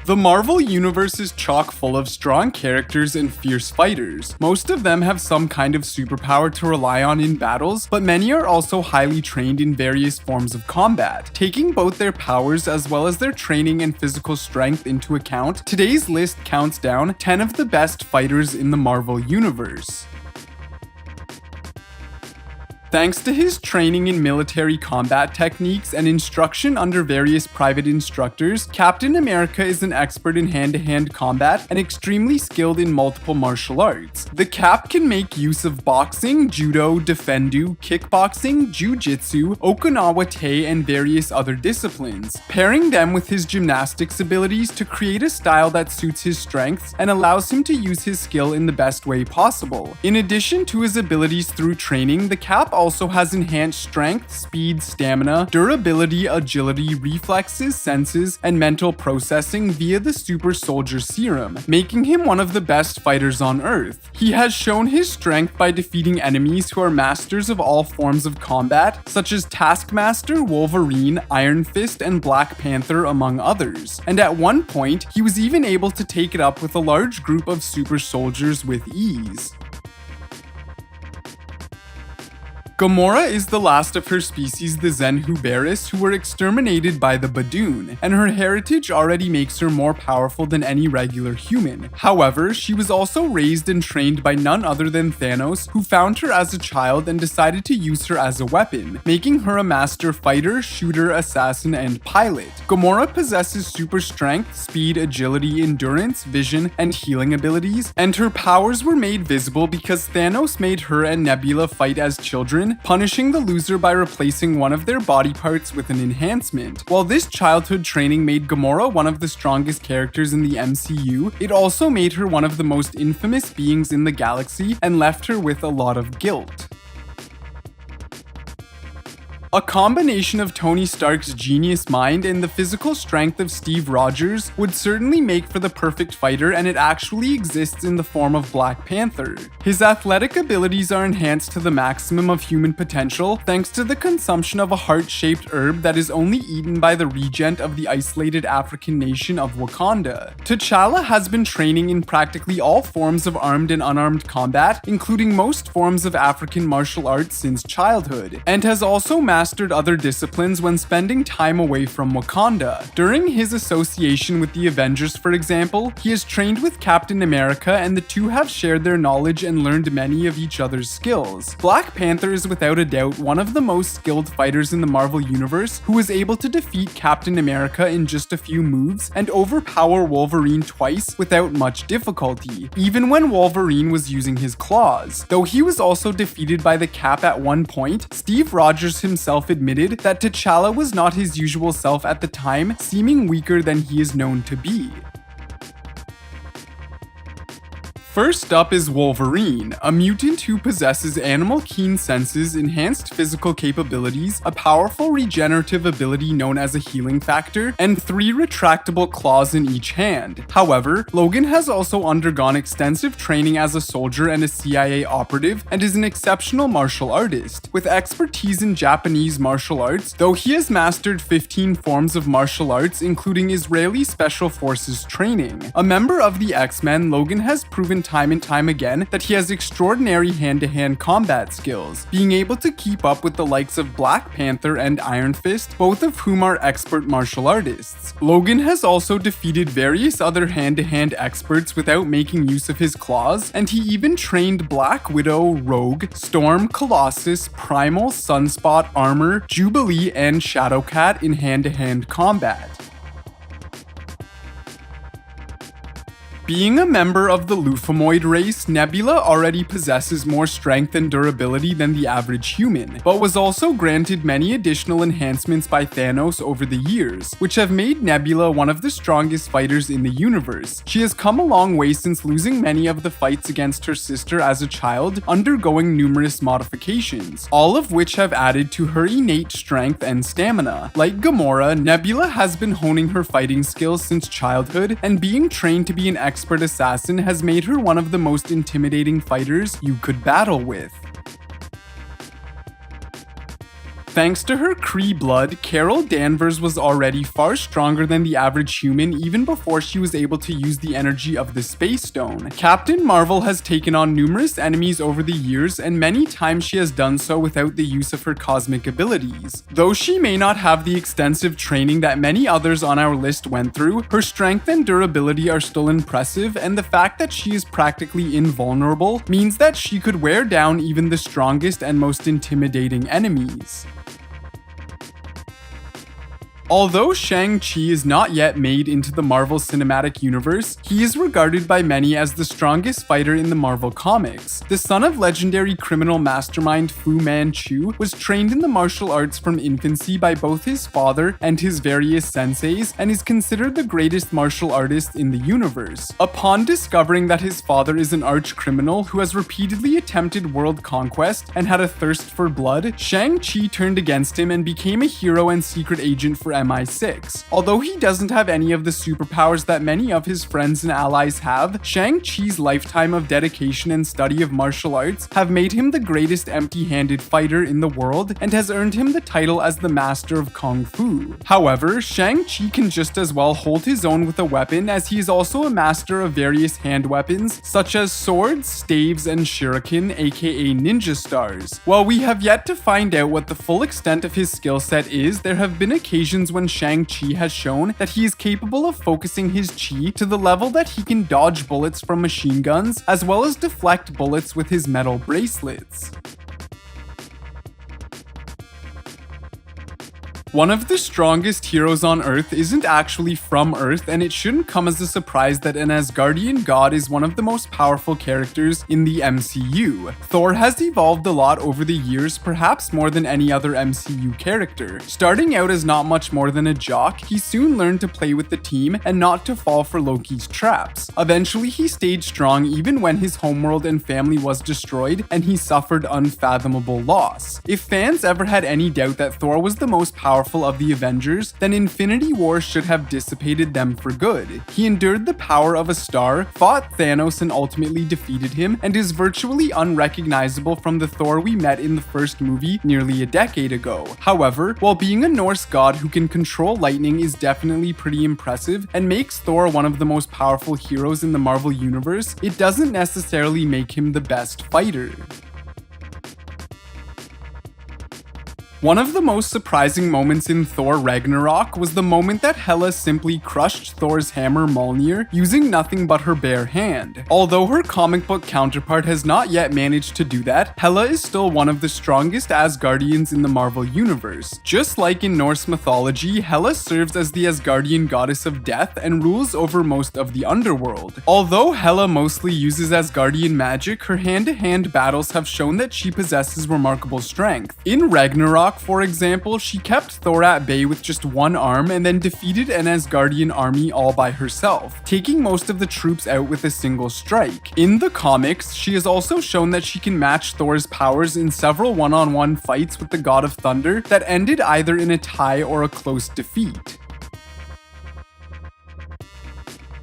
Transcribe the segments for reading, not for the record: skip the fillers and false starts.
The Marvel Universe is chock full of strong characters and fierce fighters. Most of them have some kind of superpower to rely on in battles, but many are also highly trained in various forms of combat. Taking both their powers as well as their training and physical strength into account, today's list counts down 10 of the best fighters in the Marvel Universe. Thanks to his training in military combat techniques and instruction under various private instructors, Captain America is an expert in hand-to-hand combat and extremely skilled in multiple martial arts. The Cap can make use of boxing, judo, defendu, kickboxing, jiu-jitsu, Okinawa Tay, and various other disciplines, pairing them with his gymnastics abilities to create a style that suits his strengths and allows him to use his skill in the best way possible. In addition to his abilities through training, the Cap also has enhanced strength, speed, stamina, durability, agility, reflexes, senses, and mental processing via the Super Soldier Serum, making him one of the best fighters on Earth. He has shown his strength by defeating enemies who are masters of all forms of combat, such as Taskmaster, Wolverine, Iron Fist, and Black Panther, among others. And at one point, he was even able to take it up with a large group of super soldiers with ease. Gamora is the last of her species, the Zenhuberis, who were exterminated by the Badoon, and her heritage already makes her more powerful than any regular human. However, she was also raised and trained by none other than Thanos, who found her as a child and decided to use her as a weapon, making her a master fighter, shooter, assassin, and pilot. Gamora possesses super strength, speed, agility, endurance, vision, and healing abilities, and her powers were made visible because Thanos made her and Nebula fight as children, punishing the loser by replacing one of their body parts with an enhancement. While this childhood training made Gamora one of the strongest characters in the MCU, it also made her one of the most infamous beings in the galaxy and left her with a lot of guilt. A combination of Tony Stark's genius mind and the physical strength of Steve Rogers would certainly make for the perfect fighter, and it actually exists in the form of Black Panther. His athletic abilities are enhanced to the maximum of human potential thanks to the consumption of a heart-shaped herb that is only eaten by the regent of the isolated African nation of Wakanda. T'Challa has been training in practically all forms of armed and unarmed combat, including most forms of African martial arts since childhood, and has also mastered other disciplines when spending time away from Wakanda. During his association with the Avengers, for example, he has trained with Captain America, and the two have shared their knowledge and learned many of each other's skills. Black Panther is without a doubt one of the most skilled fighters in the Marvel Universe, who was able to defeat Captain America in just a few moves and overpower Wolverine twice without much difficulty, even when Wolverine was using his claws. Though he was also defeated by the Cap at one point, Steve Rogers himself admitted that T'Challa was not his usual self at the time, seeming weaker than he is known to be. First up is Wolverine, a mutant who possesses animal keen senses, enhanced physical capabilities, a powerful regenerative ability known as a healing factor, and 3 retractable claws in each hand. However, Logan has also undergone extensive training as a soldier and a CIA operative, and is an exceptional martial artist. With expertise in Japanese martial arts, though he has mastered 15 forms of martial arts, including Israeli Special Forces training. A member of the X-Men, Logan has proven time and time again that he has extraordinary hand-to-hand combat skills, being able to keep up with the likes of Black Panther and Iron Fist, both of whom are expert martial artists. Logan has also defeated various other hand-to-hand experts without making use of his claws, and he even trained Black Widow, Rogue, Storm, Colossus, Primal, Sunspot, Armor, Jubilee, and Shadowcat in hand-to-hand combat. Being a member of the Lufamoid race, Nebula already possesses more strength and durability than the average human, but was also granted many additional enhancements by Thanos over the years, which have made Nebula one of the strongest fighters in the universe. She has come a long way since losing many of the fights against her sister as a child, undergoing numerous modifications, all of which have added to her innate strength and stamina. Like Gamora, Nebula has been honing her fighting skills since childhood, and being trained to be an expert assassin has made her one of the most intimidating fighters you could battle with. Thanks to her Kree blood, Carol Danvers was already far stronger than the average human even before she was able to use the energy of the Space Stone. Captain Marvel has taken on numerous enemies over the years, and many times she has done so without the use of her cosmic abilities. Though she may not have the extensive training that many others on our list went through, her strength and durability are still impressive, and the fact that she is practically invulnerable means that she could wear down even the strongest and most intimidating enemies. Although Shang-Chi is not yet made into the Marvel Cinematic Universe, he is regarded by many as the strongest fighter in the Marvel Comics. The son of legendary criminal mastermind Fu Manchu was trained in the martial arts from infancy by both his father and his various senseis, and is considered the greatest martial artist in the universe. Upon discovering that his father is an arch-criminal who has repeatedly attempted world conquest and had a thirst for blood, Shang-Chi turned against him and became a hero and secret agent for MI6. Although he doesn't have any of the superpowers that many of his friends and allies have, Shang-Chi's lifetime of dedication and study of martial arts have made him the greatest empty-handed fighter in the world and has earned him the title as the Master of Kung Fu. However, Shang-Chi can just as well hold his own with a weapon, as he is also a master of various hand weapons such as swords, staves, and shuriken, aka ninja stars. While we have yet to find out what the full extent of his skill set is, there have been occasions when Shang-Chi has shown that he is capable of focusing his chi to the level that he can dodge bullets from machine guns, as well as deflect bullets with his metal bracelets. One of the strongest heroes on Earth isn't actually from Earth, and it shouldn't come as a surprise that an Asgardian god is one of the most powerful characters in the MCU. Thor has evolved a lot over the years, perhaps more than any other MCU character. Starting out as not much more than a jock, he soon learned to play with the team and not to fall for Loki's traps. Eventually, he stayed strong even when his homeworld and family was destroyed, and he suffered unfathomable loss. If fans ever had any doubt that Thor was the most powerful of the Avengers, then Infinity War should have dissipated them for good. He endured the power of a star, fought Thanos and ultimately defeated him, and is virtually unrecognizable from the Thor we met in the first movie nearly a decade ago. However, while being a Norse god who can control lightning is definitely pretty impressive and makes Thor one of the most powerful heroes in the Marvel Universe, it doesn't necessarily make him the best fighter. One of the most surprising moments in Thor Ragnarok was the moment that Hela simply crushed Thor's hammer Mjolnir using nothing but her bare hand. Although her comic book counterpart has not yet managed to do that, Hela is still one of the strongest Asgardians in the Marvel Universe. Just like in Norse mythology, Hela serves as the Asgardian goddess of death and rules over most of the underworld. Although Hela mostly uses Asgardian magic, her hand-to-hand battles have shown that she possesses remarkable strength. In Ragnarok, for example, she kept Thor at bay with just one arm and then defeated an Asgardian army all by herself, taking most of the troops out with a single strike. In the comics, she has also shown that she can match Thor's powers in several one-on-one fights with the God of Thunder that ended either in a tie or a close defeat.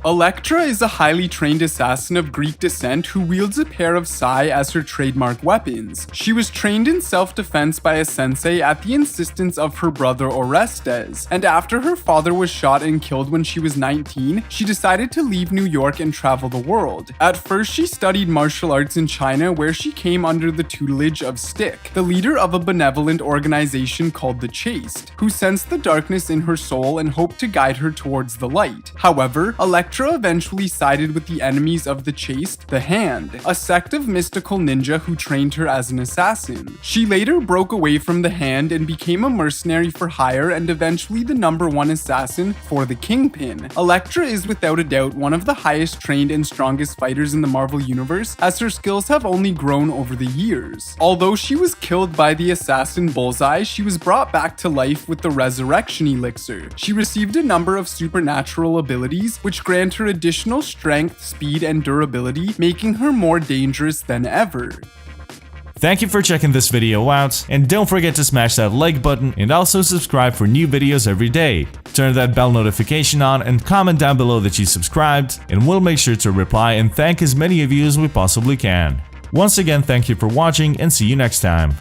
Elektra is a highly trained assassin of Greek descent who wields a pair of sai as her trademark weapons. She was trained in self-defense by a sensei at the insistence of her brother Orestes, and after her father was shot and killed when she was 19, she decided to leave New York and travel the world. At first, she studied martial arts in China, where she came under the tutelage of Stick, the leader of a benevolent organization called the Chaste, who sensed the darkness in her soul and hoped to guide her towards the light. However, Elektra eventually sided with the enemies of the Chaste, the Hand, a sect of mystical ninja who trained her as an assassin. She later broke away from the Hand and became a mercenary for hire and eventually the #1 assassin for the Kingpin. Elektra is without a doubt one of the highest trained and strongest fighters in the Marvel Universe, as her skills have only grown over the years. Although she was killed by the assassin Bullseye, she was brought back to life with the Resurrection Elixir. She received a number of supernatural abilities, which grant her additional strength, speed, and durability, making her more dangerous than ever. Thank you for checking this video out, and don't forget to smash that like button and also subscribe for new videos every day. Turn that bell notification on and comment down below that you subscribed, and we'll make sure to reply and thank as many of you as we possibly can. Once again, thank you for watching and see you next time.